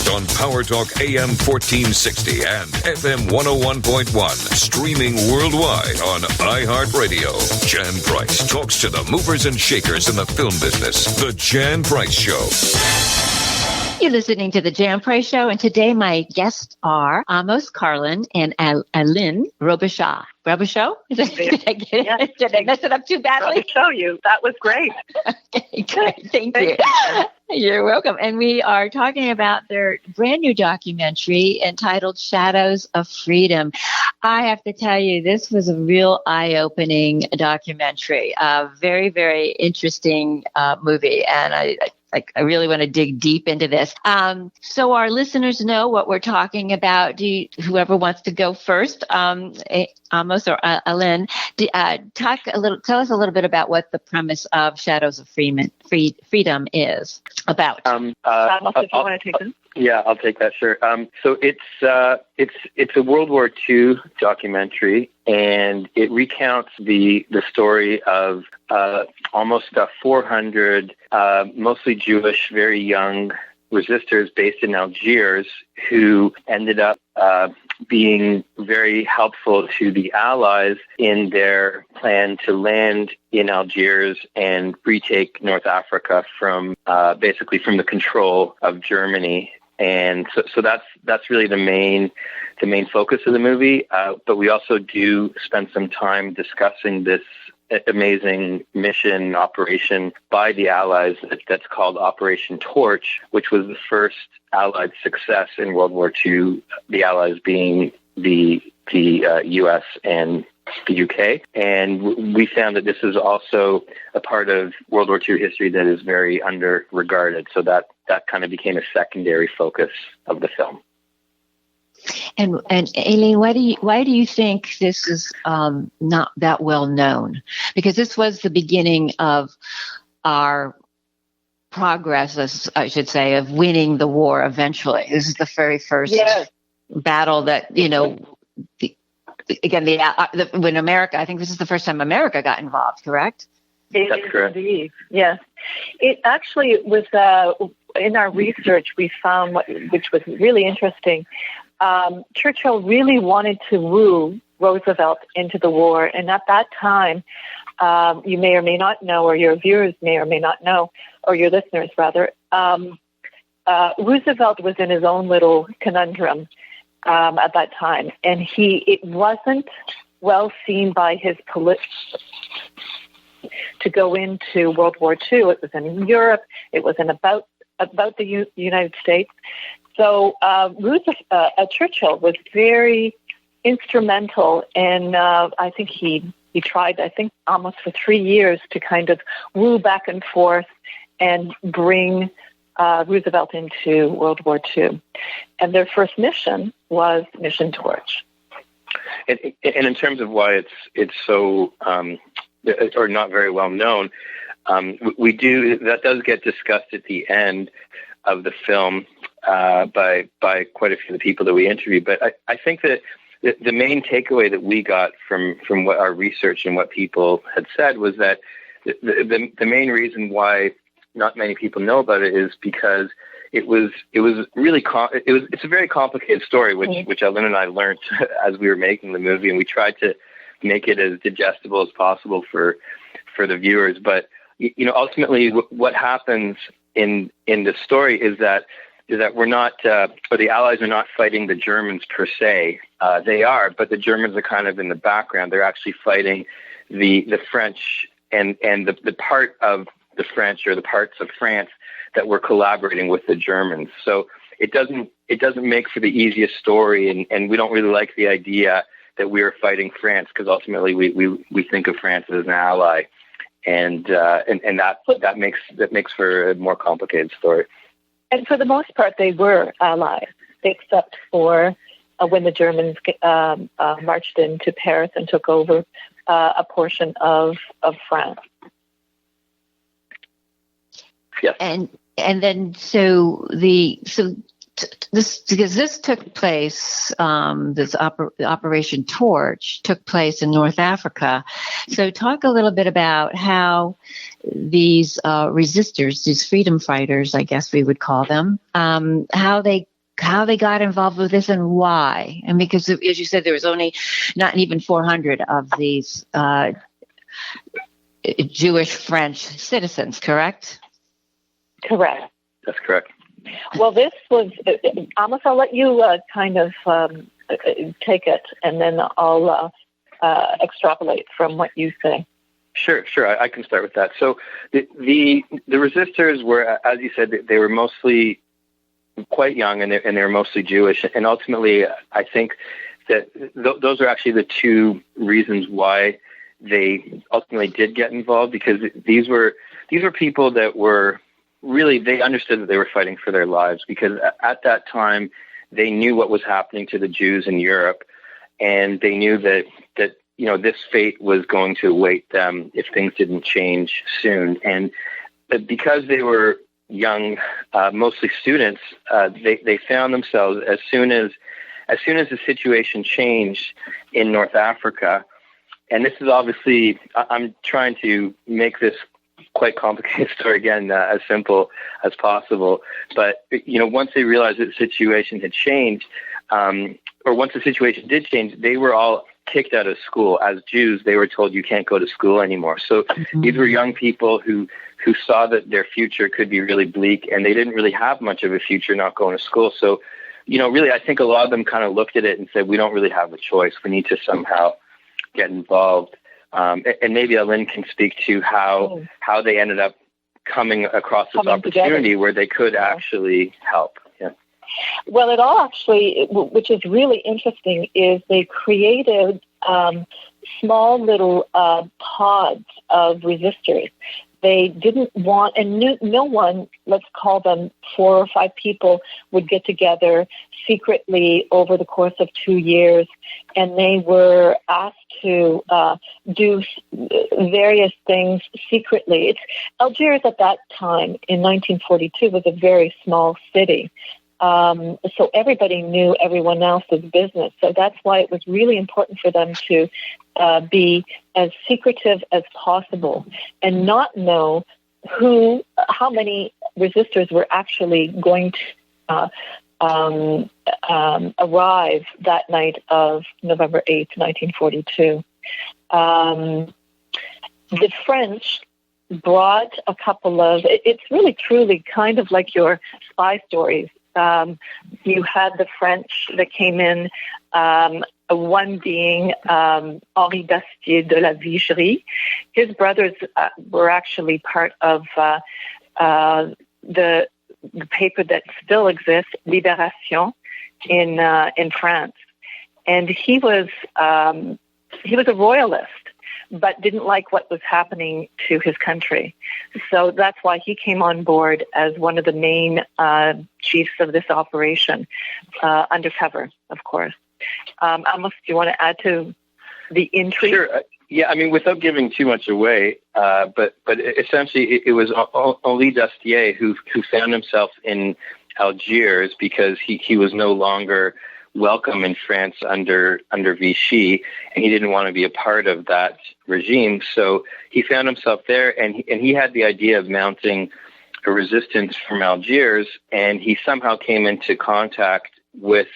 Podcast on PowerTalk AM 1460 and FM 101.1. Streaming worldwide on iHeart Radio. Jan Price talks to the movers and shakers in the film business. The Jan Price Show. You're listening to The Jan Price Show, and today my guests are Amos Carlen and Aline Robichaud. Robichaud? Did I get it? Yeah. Did I mess it up too badly? I'll show you. That was great. Okay, great. Thank you. You're welcome. And we are talking about their brand new documentary entitled Shadows of Freedom. I have to tell you, this was a real eye-opening documentary. A very, very interesting movie. And I really want to dig deep into this. So our listeners know what we're talking about. Whoever wants to go first, Amos or Aline, tell us a little bit about what the premise of Shadows of Freedom is about. Amos, if you want to take this. Yeah, I'll take that. Sure. So it's a World War II documentary, and it recounts the story of almost 400 mostly Jewish, very young resistors based in Algiers who ended up being very helpful to the Allies in their plan to land in Algiers and retake North Africa from basically from the control of Germany. And so that's really the main focus of the movie. But we also do spend some time discussing this amazing mission operation by the Allies that's called Operation Torch, which was the first Allied success in World War II, the Allies being the U.S. and the UK. And we found that this is also a part of World War II history that is very under-regarded. So that kind of became a secondary focus of the film. And Aline, why do you think this is not that well known? Because this was the beginning of our progress, as I should say, of winning the war eventually. This is the very first battle that, when America, I think this is the first time America got involved, correct? That's correct. Indeed. Yes. It actually was, in our research, we found, which was really interesting, Churchill really wanted to woo Roosevelt into the war. And at that time, you may or may not know, or your viewers may or may not know, or your listeners rather, Roosevelt was in his own little conundrum at that time. And it wasn't well seen by his to go into World War II. It was in Europe. It wasn't about the United States. So Churchill was very instrumental, and I think he tried, almost for 3 years to kind of woo back and forth and bring Roosevelt into World War II. And their first mission was Mission Torch. And in terms of why it's so or not very well known, that does get discussed at the end of the film by quite a few of the people that we interviewed. But I think that the main takeaway that we got from what our research and what people had said was that the main reason why not many people know about it is because it was really it's a very complicated story, which Aline and I learned as we were making the movie, and we tried to make it as digestible as possible for the viewers. But ultimately, what happens in the story is that we're not, or the Allies are not fighting the Germans per se. They are, but the Germans are kind of in the background. They're actually fighting the French and the part of the French, or the parts of France that were collaborating with the Germans. So it doesn't make for the easiest story, and we don't really like the idea that we are fighting France, because ultimately we think of France as an ally, and that makes for a more complicated story. And for the most part, they were allies, except for when the Germans marched into Paris and took over a portion of France. Yes. And then this took place, this Operation Torch took place in North Africa. So talk a little bit about how these resistors, these freedom fighters, I guess we would call them, how they how they got involved with this and why. And because, as you said, there was only not even 400 of these Jewish French citizens, correct? Correct. That's correct. Well, this was, Amos, I'll let you kind of take it, and then I'll extrapolate from what you say. Sure. I can start with that. So the resistors were, as you said, they were mostly quite young, and they were mostly Jewish. And ultimately, I think that those are actually the two reasons why they ultimately did get involved, because these were people that were really, they understood that they were fighting for their lives, because at that time they knew what was happening to the Jews in Europe, and they knew that this fate was going to await them if things didn't change soon. And because they were young, mostly students, they found themselves, as soon as the situation changed in North Africa, and this is obviously, I'm trying to make this quite complicated story again, as simple as possible. But, once they realized that the situation had changed, or once the situation did change, they were all kicked out of school. As Jews, they were told you can't go to school anymore. So these were young people who saw that their future could be really bleak, and they didn't really have much of a future not going to school. So, really, I think a lot of them kind of looked at it and said, we don't really have a choice. We need to somehow get involved. And maybe Aline can speak to how they ended up coming across this opportunity together, where they could actually help. Yeah. Well, it all actually, which is really interesting, is they created small little pods of resistors. They didn't want, and no one, let's call them 4 or 5 people, would get together secretly over the course of 2 years, and they were asked to do various things secretly. Algiers at that time, in 1942, was a very small city. So everybody knew everyone else's business. So that's why it was really important for them to be as secretive as possible and not know how many resistors were actually going to arrive that night of November 8th, 1942. The French brought a couple of, it's really truly kind of like your spy stories. You had the French that came in, one being Henri d'Astier de la Vigerie. His brothers were actually part of the paper that still exists, Libération, in France. And he was a royalist, but didn't like what was happening to his country. So that's why he came on board as one of the main chiefs of this operation, undercover, of course. Amos, do you want to add to the intrigue? Sure. Yeah, I mean, without giving too much away, but essentially it was Henri d'Astier who found himself in Algiers because he was no longer welcome in France under Vichy, and he didn't want to be a part of that regime. So he found himself there, and he had the idea of mounting a resistance from Algiers, and he somehow came into contact with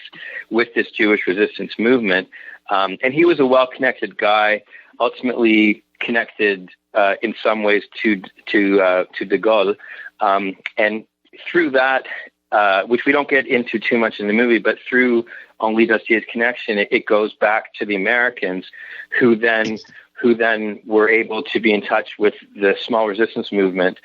this Jewish resistance movement. And he was a well-connected guy, ultimately connected in some ways to de Gaulle, and through that, which we don't get into too much in the movie, but through Henri d'Astier's connection, it goes back to the Americans, who then were able to be in touch with the small resistance movement,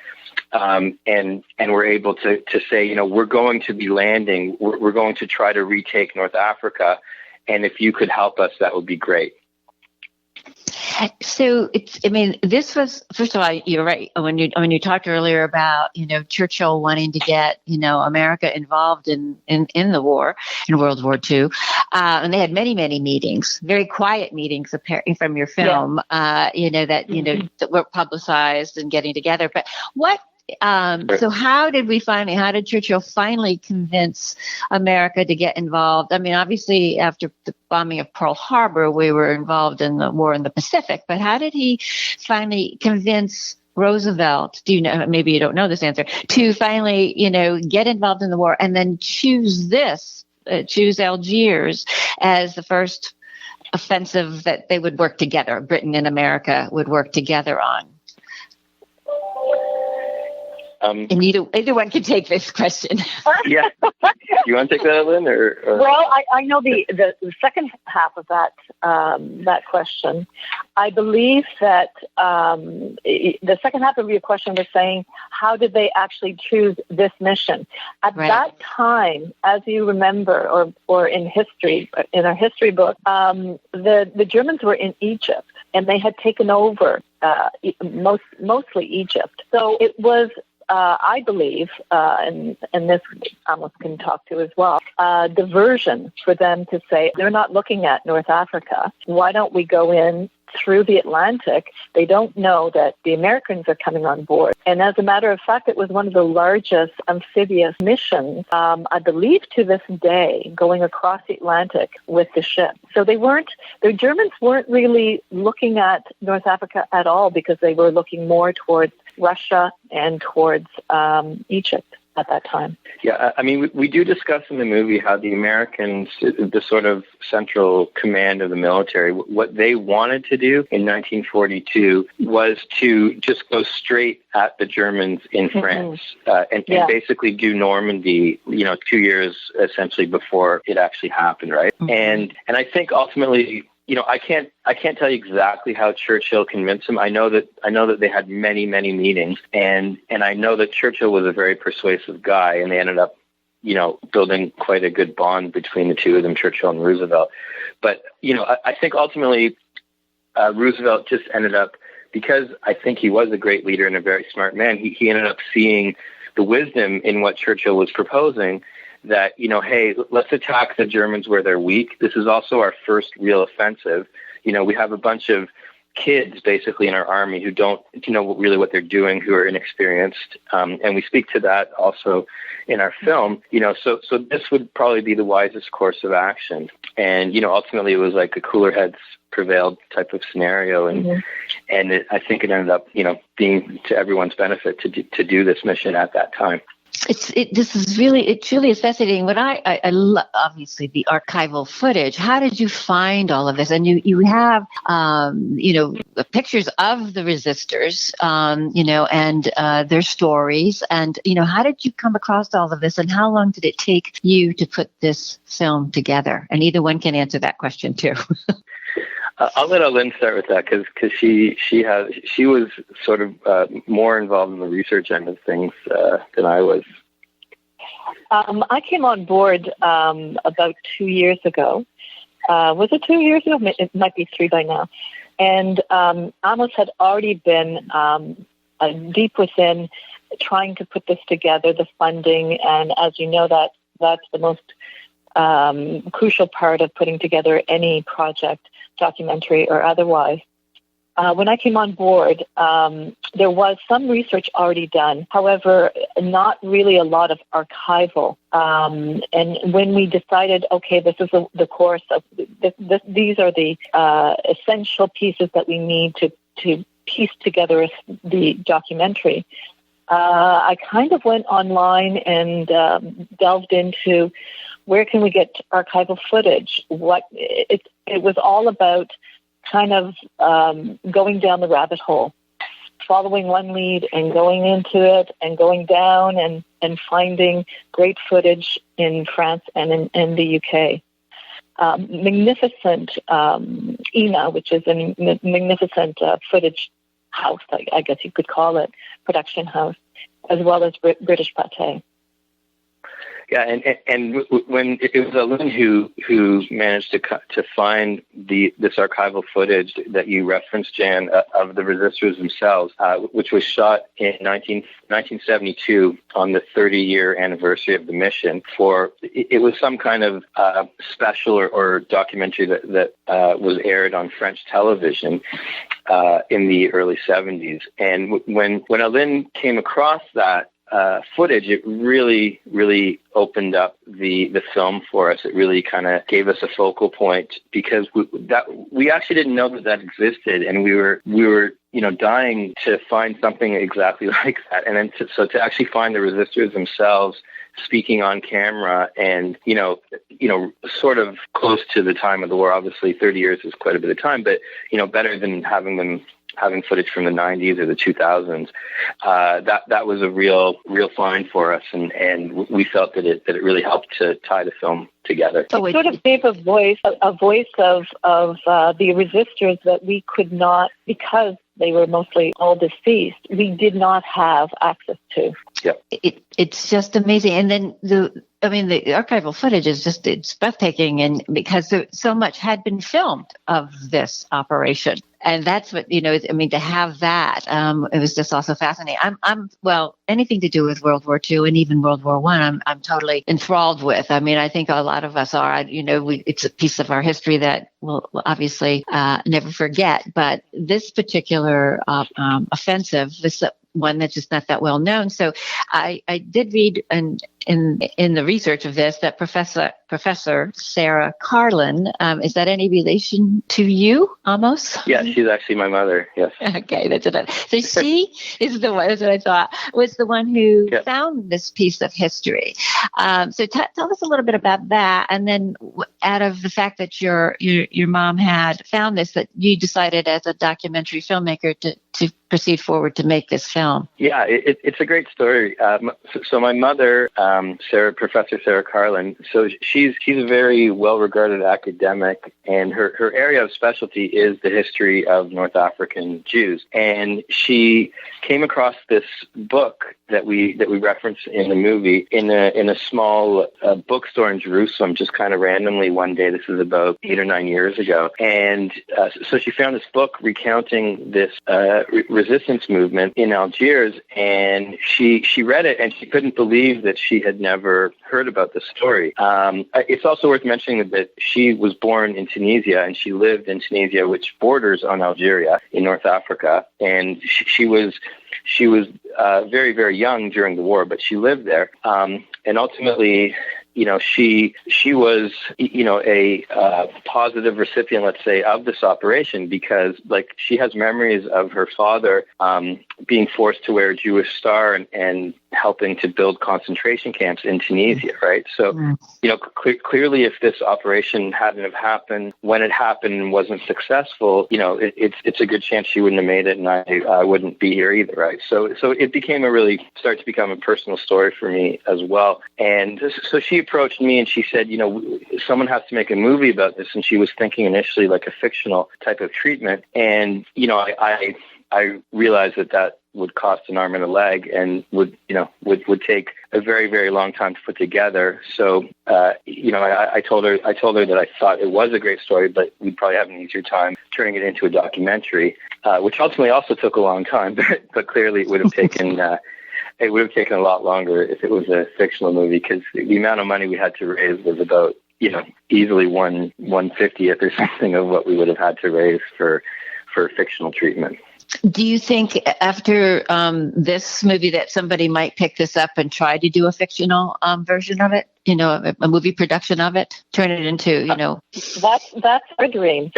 and were able to say, we're going to be landing, we're going to try to retake North Africa, and if you could help us, that would be great. So this was, first of all, you're right. When you talked earlier about, Churchill wanting to get, America involved in the war, in World War II. And they had many, many meetings, very quiet meetings apparently from your film, that were publicized and getting together. But so how did Churchill finally convince America to get involved? I mean, obviously after the bombing of Pearl Harbor, we were involved in the war in the Pacific, but how did he finally convince Roosevelt, do you know, maybe you don't know this answer, to finally, get involved in the war and then choose Algiers as the first offensive that they would work together, Britain and America would work together on? And either one can take this question. Yeah. You want to take that, Lynn? Or? Well, I know the second half of that question. I believe that the second half of your question was saying, how did they actually choose this mission? At that time, as you remember, or in history, in our history book, the Germans were in Egypt, and they had taken over mostly Egypt. So it was, I believe, and this Amos can talk to as well, diversion for them to say, they're not looking at North Africa. Why don't we go in through the Atlantic? They don't know that the Americans are coming on board. And as a matter of fact, it was one of the largest amphibious missions, I believe to this day, going across the Atlantic with the ship. So the Germans weren't really looking at North Africa at all, because they were looking more towards Russia and towards Egypt at that time. Yeah, I mean, we do discuss in the movie how the Americans, the sort of central command of the military, what they wanted to do in 1942 was to just go straight at the Germans in France and basically do Normandy, 2 years essentially before it actually happened, right? Mm-hmm. And I think ultimately, I can't tell you exactly how Churchill convinced him. I know that they had many, many meetings, and I know that Churchill was a very persuasive guy, and they ended up, building quite a good bond between the two of them, Churchill and Roosevelt. But, I think ultimately Roosevelt just ended up, because I think he was a great leader and a very smart man, he ended up seeing the wisdom in what Churchill was proposing, that, hey, let's attack the Germans where they're weak. This is also our first real offensive. We have a bunch of kids basically in our army who don't know really what they're doing, who are inexperienced. And we speak to that also in our film, so this would probably be the wisest course of action. And, ultimately it was like a cooler heads prevailed type of scenario. And, I think it ended up, being to everyone's benefit to do this mission at that time. It truly is fascinating. What I love, obviously, the archival footage. How did you find all of this? And you have, pictures of the resistors, and their stories. And, how did you come across all of this? And how long did it take you to put this film together? And either one can answer that question too. I'll let Lynn start with that because she was sort of more involved in the research end of things than I was. I came on board about 2 years ago. Was it 2 years ago? It might be 3 by now. And Amos had already been deep within trying to put this together, the funding, and as you know, that's the most crucial part of putting together any project, documentary or otherwise. When I came on board, there was some research already done. However, not really a lot of archival. And when we decided, okay, this is the course of these are the essential pieces that we need to piece together the documentary, I kind of went online and delved into where can we get archival footage. It was all about kind of going down the rabbit hole, following one lead and going into it and going down and finding great footage in France and in the UK. Magnificent INA, which is a magnificent footage house, I guess you could call it, production house, as well as British Pathé. Yeah, and when it was Lynn who managed to find this archival footage that you referenced, Jan, of the resistors themselves, which was shot in 1972 on the 30-year anniversary of the mission. It was some kind of special or documentary that was aired on French television in the early 70s. And when Aline came across that, footage, it really, really opened up the film for us. It really kind of gave us a focal point, because we actually didn't know that existed, and we were dying to find something exactly like that. And then to actually find the resistors themselves speaking on camera, and sort of close to the time of the war. Obviously 30 years is quite a bit of time, but better than having footage from the 90s or the 2000s. That was a real find for us, and we felt that it really helped to tie the film together. So it sort of gave a voice of the resistors that we could not, because they were mostly all deceased, we did not have access to. Yep. It's just amazing. And then the archival footage is it's breathtaking, and because so much had been filmed of this operation. And that's what, to have that, it was just also fascinating. Anything to do with World War II and even World War I, I'm totally enthralled with. I think a lot of us are, it's a piece of our history that we'll obviously never forget. But this particular offensive was one that's just not that well known. So I did read in the research of this that Professor Sarah Carlen, is that any relation to you, Amos? Yeah, she's actually my mother. Yes. Okay, that's it. So she is the one. That's what I thought, was the one who found this piece of history. So tell us a little bit about that, and then out of the fact that your mom had found this, that you decided as a documentary filmmaker to proceed forward to make this film. Yeah, it's a great story. So my mother, Professor Sarah Carlen, so she's a very well-regarded academic, and her area of specialty is the history of North African Jews. And she came across this book that we reference in the movie in a small bookstore in Jerusalem, just kind of randomly one day. This is about 8 or 9 years ago. And so she found this book recounting this resistance movement in Algiers, and she read it, and she couldn't believe that she had never heard about the story. It's also worth mentioning that she was born in Tunisia, and she lived in Tunisia, which borders on Algeria in North Africa. And she was very, very young during the war, but she lived there. And ultimately, she was, a positive recipient, let's say, of this operation, because she has memories of her father being forced to wear a Jewish star and helping to build concentration camps in Tunisia, right? So, clearly, if this operation hadn't have happened, when it happened and wasn't successful, it's a good chance she wouldn't have made it, and I wouldn't be here either, right? So it started to become a personal story for me as well. And so she approached me and she said, someone has to make a movie about this. And she was thinking initially like a fictional type of treatment. And, I realized that would cost an arm and a leg and would take a very, very long time to put together. So, I told her that I thought it was a great story, but we'd probably have an easier time turning it into a documentary, which ultimately also took a long time, but clearly it would have taken a lot longer if it was a fictional movie, because the amount of money we had to raise was about, easily 1/50th or something of what we would have had to raise for fictional treatment. Do you think after this movie that somebody might pick this up and try to do a fictional version of it, a movie production of it, turn it into, That's our dream.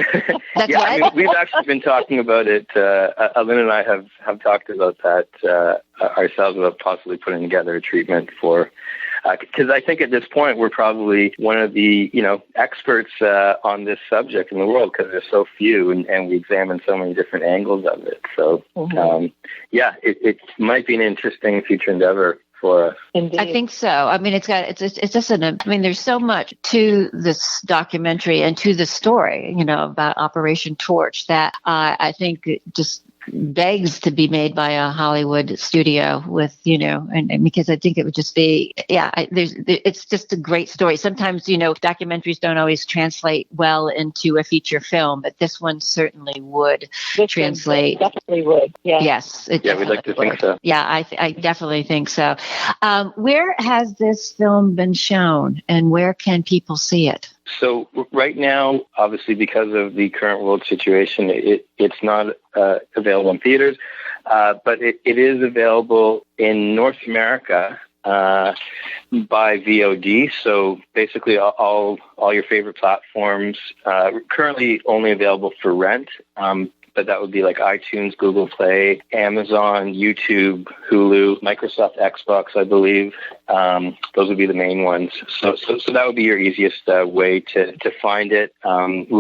That's yeah, we've actually been talking about it. Aline and I have talked about that ourselves, about possibly putting together a treatment for, because I think at this point we're probably one of the experts on this subject in the world, because there's so few, and we examine so many different angles of it. So it might be an interesting future endeavor for us. Indeed. I think so. There's so much to this documentary and to the story, about Operation Torch, that I think it just begs to be made by a Hollywood studio with, and because I think it would just be, it's just a great story. Sometimes, documentaries don't always translate well into a feature film, but this one certainly would translate. Definitely would. Yeah. Yes. We'd like to think so. Yeah, I definitely think so. Where has this film been shown, and where can people see it? So right now, obviously, because of the current world situation, it's not available in theaters. but it is available in North America by VOD. So basically all your favorite platforms, currently only available for rent. But that would be like iTunes, Google Play, Amazon, YouTube, Hulu, Microsoft Xbox, I believe. Those would be the main ones. So that would be your easiest way to find it.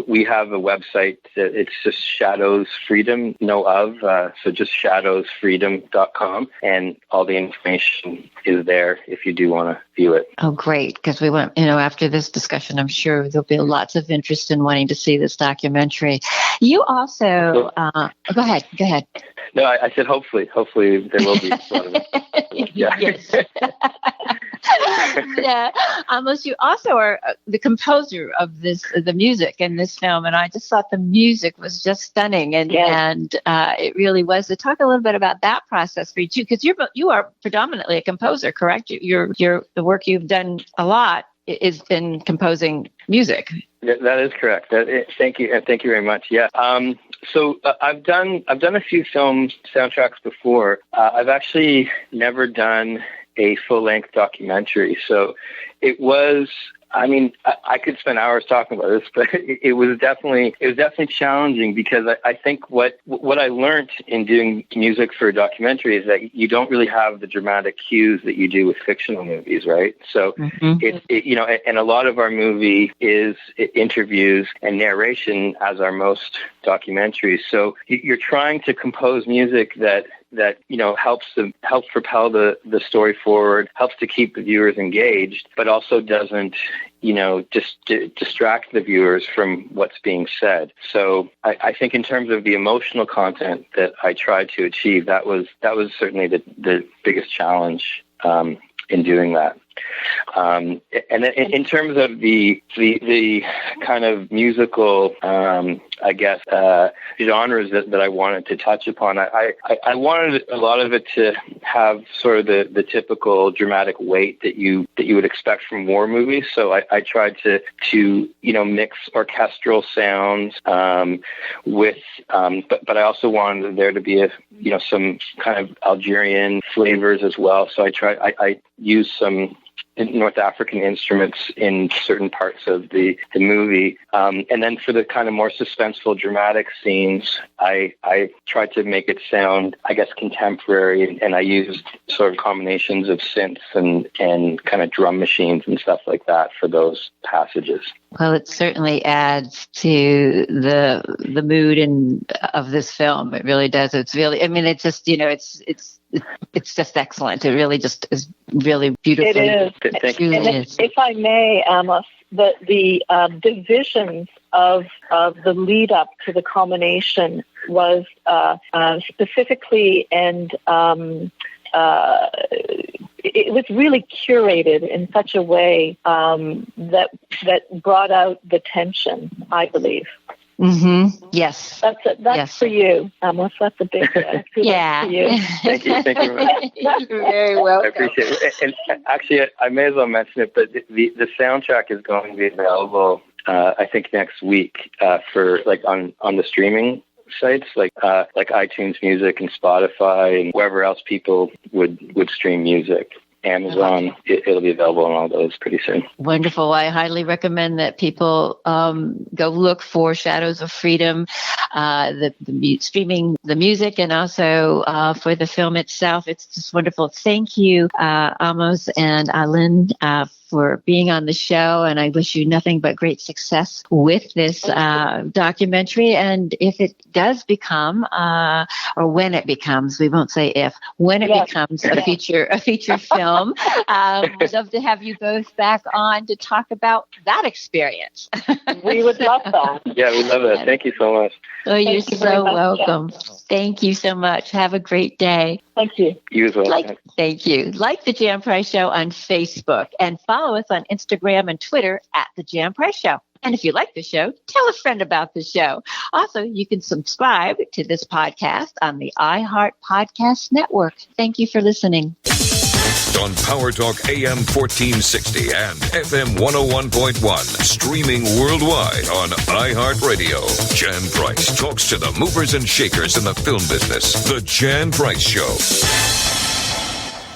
We have a website. It's just Shadows Freedom, so just shadowsfreedom.com, and all the information is there if you do want to view it. Oh, great. Because we want, after this discussion, I'm sure there'll be lots of interest in wanting to see this documentary. You also, go ahead. No, I said hopefully there will be a lot of it. Yeah. Yes. Yeah. Amos, you also are the composer of the music in this film, and I just thought the music was just stunning, and it really was. To talk a little bit about that process for you too, because you are predominantly a composer, correct? The work you've done a lot is in composing music. Yeah, that is correct. Thank you very much. Yeah. So I've done a few film soundtracks before. I've actually never done a full-length documentary. So it was, I could spend hours talking about this, but it was definitely challenging, because I think what I learned in doing music for a documentary is that you don't really have the dramatic cues that you do with fictional movies, right? So and a lot of our movie is interviews and narration, as are most documentaries. So you're trying to compose music that helps propel the story forward, helps to keep the viewers engaged, but also doesn't just distract the viewers from what's being said. So I think in terms of the emotional content that I tried to achieve, that was certainly the biggest challenge in doing that. And in terms of the kind of musical, genres that I wanted to touch upon, I wanted a lot of it to have sort of the typical dramatic weight that you would expect from war movies. So I tried to mix orchestral sounds with, but I also wanted there to be some kind of Algerian flavors as well. So I used some North African instruments in certain parts of the movie. And then for the kind of more suspenseful, dramatic scenes, I tried to make it sound, I guess, contemporary, and I used sort of combinations of synths and kind of drum machines and stuff like that for those passages. Well, it certainly adds to the mood of this film. It really does. It's really, it's just, it's just excellent. It really just is really beautiful. It is. If I may, Amos, the divisions of the lead up to the culmination was specifically and it was really curated in such a way that brought out the tension, I believe. Mm-hmm. Yes. That's for you, Amos. That's a big yeah. for you. Thank you very much. You're very welcome. I appreciate it. And actually, I may as well mention it, but the soundtrack is going to be available, I think, next week for on the streaming sites like iTunes Music and Spotify and wherever else people would stream music. Amazon, it'll be available on all those pretty soon. Wonderful. I highly recommend that people go look for Shadows of Freedom, streaming the music, and also for the film itself. It's just wonderful. Thank you, Amos and Aline, for being on the show, and I wish you nothing but great success with this documentary. And if it does become, or when it becomes, we won't say if, when it becomes a feature film, we'd love to have you both back on to talk about that experience. We would love that. Yeah, we love that. Thank you so much. Oh, you're so welcome. Thank you so much. Have a great day. Thank you. You as well. Thank you. Like The Jan Price Show on Facebook and follow us on Instagram and Twitter at The Jan Price Show. And if you like the show, tell a friend about the show. Also, you can subscribe to this podcast on the iHeart Podcast Network. Thank you for listening. on PowerTalk AM 1460 and FM 101.1. Streaming worldwide on iHeart Radio. Jan Price talks to the movers and shakers in the film business. The Jan Price Show.